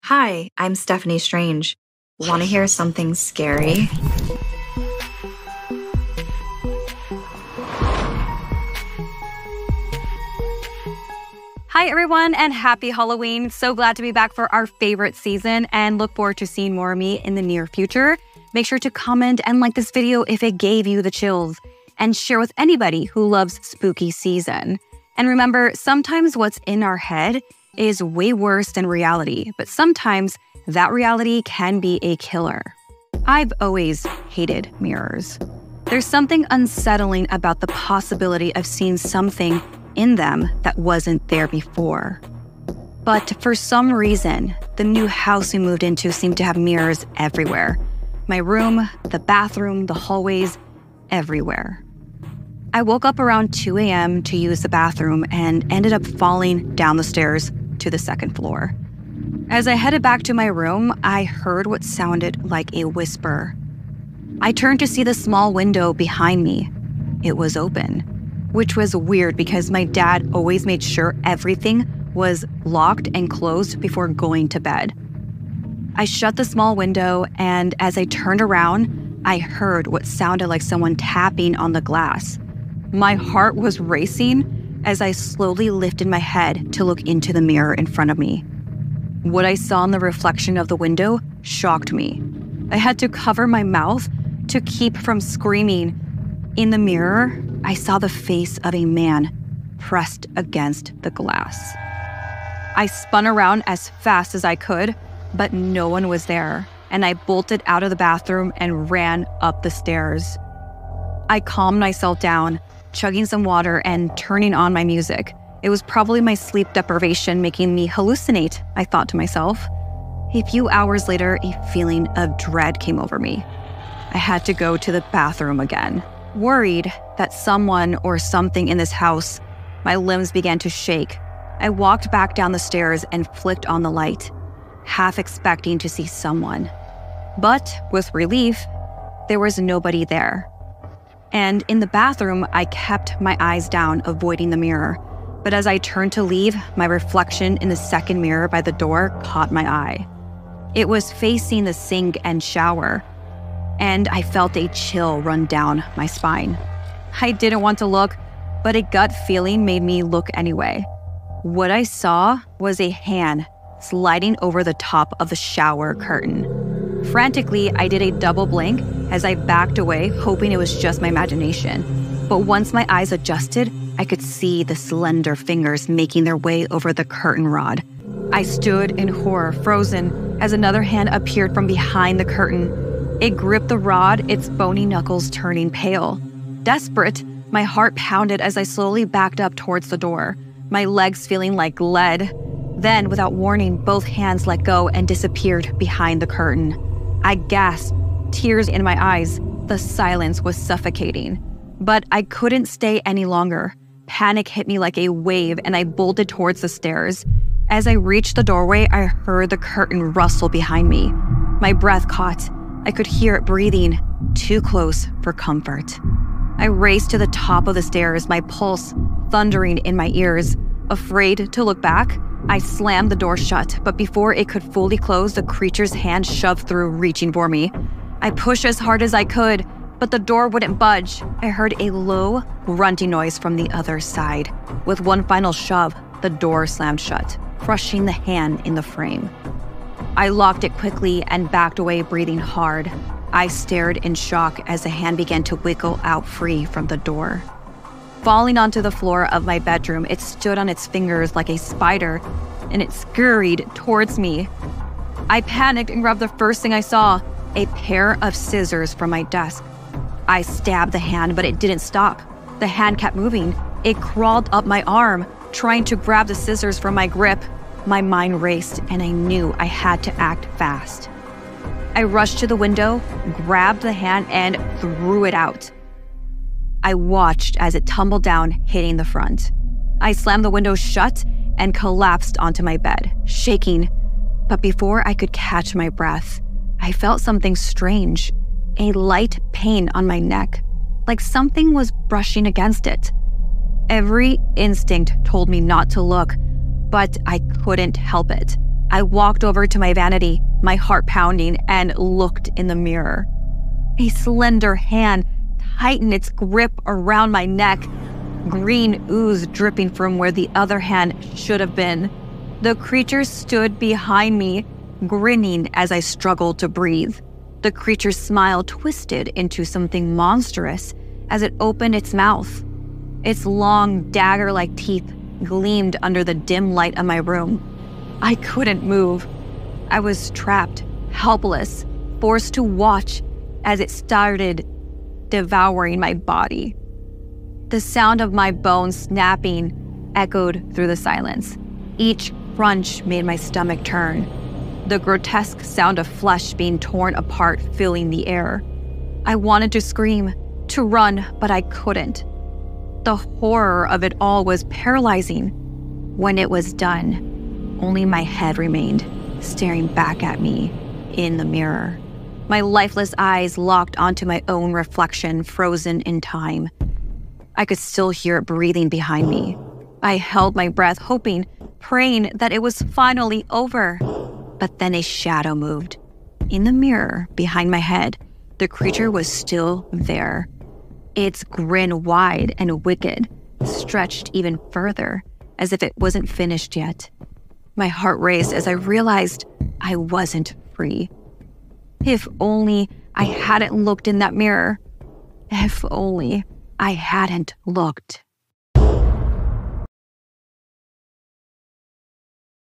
Hi, I'm Stephanie Strange. Want to hear something scary? Hi everyone and happy Halloween. So glad to be back for our favorite season and look forward to seeing more of me in the near future. Make sure to comment and like this video if it gave you the chills and share with anybody who loves spooky season. And remember, sometimes what's in our head is way worse than reality, but sometimes that reality can be a killer. I've always hated mirrors. There's something unsettling about the possibility of seeing something in them that wasn't there before. But for some reason, the new house we moved into seemed to have mirrors everywhere. My room, the bathroom, the hallways, everywhere. I woke up around 2 a.m. to use the bathroom and ended up falling down the stairs to the second floor. As I headed back to my room, I heard what sounded like a whisper. I turned to see the small window behind me. It was open, which was weird because my dad always made sure everything was locked and closed before going to bed. I shut the small window, and as I turned around, I heard what sounded like someone tapping on the glass. My heart was racing as I slowly lifted my head to look into the mirror in front of me. What I saw in the reflection of the window shocked me. I had to cover my mouth to keep from screaming. In the mirror, I saw the face of a man pressed against the glass. I spun around as fast as I could, but no one was there, and I bolted out of the bathroom and ran up the stairs. I calmed myself down, chugging some water and turning on my music. It was probably my sleep deprivation making me hallucinate, I thought to myself. A few hours later, a feeling of dread came over me. I had to go to the bathroom again. Worried that someone or something in this house, my limbs began to shake. I walked back down the stairs and flicked on the light, half expecting to see someone. But with relief, there was nobody there. And in the bathroom, I kept my eyes down, avoiding the mirror. But as I turned to leave, my reflection in the second mirror by the door caught my eye. It was facing the sink and shower, and I felt a chill run down my spine. I didn't want to look, but a gut feeling made me look anyway. What I saw was a hand sliding over the top of the shower curtain. Frantically, I did a double blink as I backed away, hoping it was just my imagination. But once my eyes adjusted, I could see the slender fingers making their way over the curtain rod. I stood in horror, frozen, as another hand appeared from behind the curtain. It gripped the rod, its bony knuckles turning pale. Desperate, my heart pounded as I slowly backed up towards the door, my legs feeling like lead. Then, without warning, both hands let go and disappeared behind the curtain. I gasped, tears in my eyes. The silence was suffocating. But I couldn't stay any longer. Panic hit me like a wave, and I bolted towards the stairs. As I reached the doorway, I heard the curtain rustle behind me. My breath caught. I could hear it breathing, too close for comfort. I raced to the top of the stairs, my pulse thundering in my ears. Afraid to look back, I slammed the door shut, but before it could fully close, the creature's hand shoved through, reaching for me. I pushed as hard as I could, but the door wouldn't budge. I heard a low, grunting noise from the other side. With one final shove, the door slammed shut, crushing the hand in the frame. I locked it quickly and backed away, breathing hard. I stared in shock as the hand began to wiggle out free from the door. Falling onto the floor of my bedroom, it stood on its fingers like a spider, and it scurried towards me. I panicked and grabbed the first thing I saw, a pair of scissors from my desk. I stabbed the hand, but it didn't stop. The hand kept moving. It crawled up my arm, trying to grab the scissors from my grip. My mind raced, and I knew I had to act fast. I rushed to the window, grabbed the hand, and threw it out. I watched as it tumbled down, hitting the front. I slammed the window shut and collapsed onto my bed, shaking. But before I could catch my breath, I felt something strange, a light pain on my neck, like something was brushing against it. Every instinct told me not to look, but I couldn't help it. I walked over to my vanity, my heart pounding, and looked in the mirror. A slender hand tightened its grip around my neck, green ooze dripping from where the other hand should have been. The creature stood behind me, grinning as I struggled to breathe. The creature's smile twisted into something monstrous as it opened its mouth. Its long, dagger-like teeth gleamed under the dim light of my room. I couldn't move. I was trapped, helpless, forced to watch as it started devouring my body. The sound of my bones snapping echoed through the silence. Each crunch made my stomach turn. The grotesque sound of flesh being torn apart filling the air. I wanted to scream, to run, but I couldn't. The horror of it all was paralyzing. When it was done, only my head remained, staring back at me in the mirror. My lifeless eyes locked onto my own reflection, frozen in time. I could still hear it breathing behind me. I held my breath, hoping, praying that it was finally over. But then a shadow moved. In the mirror behind my head, the creature was still there. Its grin wide and wicked, stretched even further, as if it wasn't finished yet. My heart raced as I realized I wasn't free. If only I hadn't looked in that mirror. If only I hadn't looked.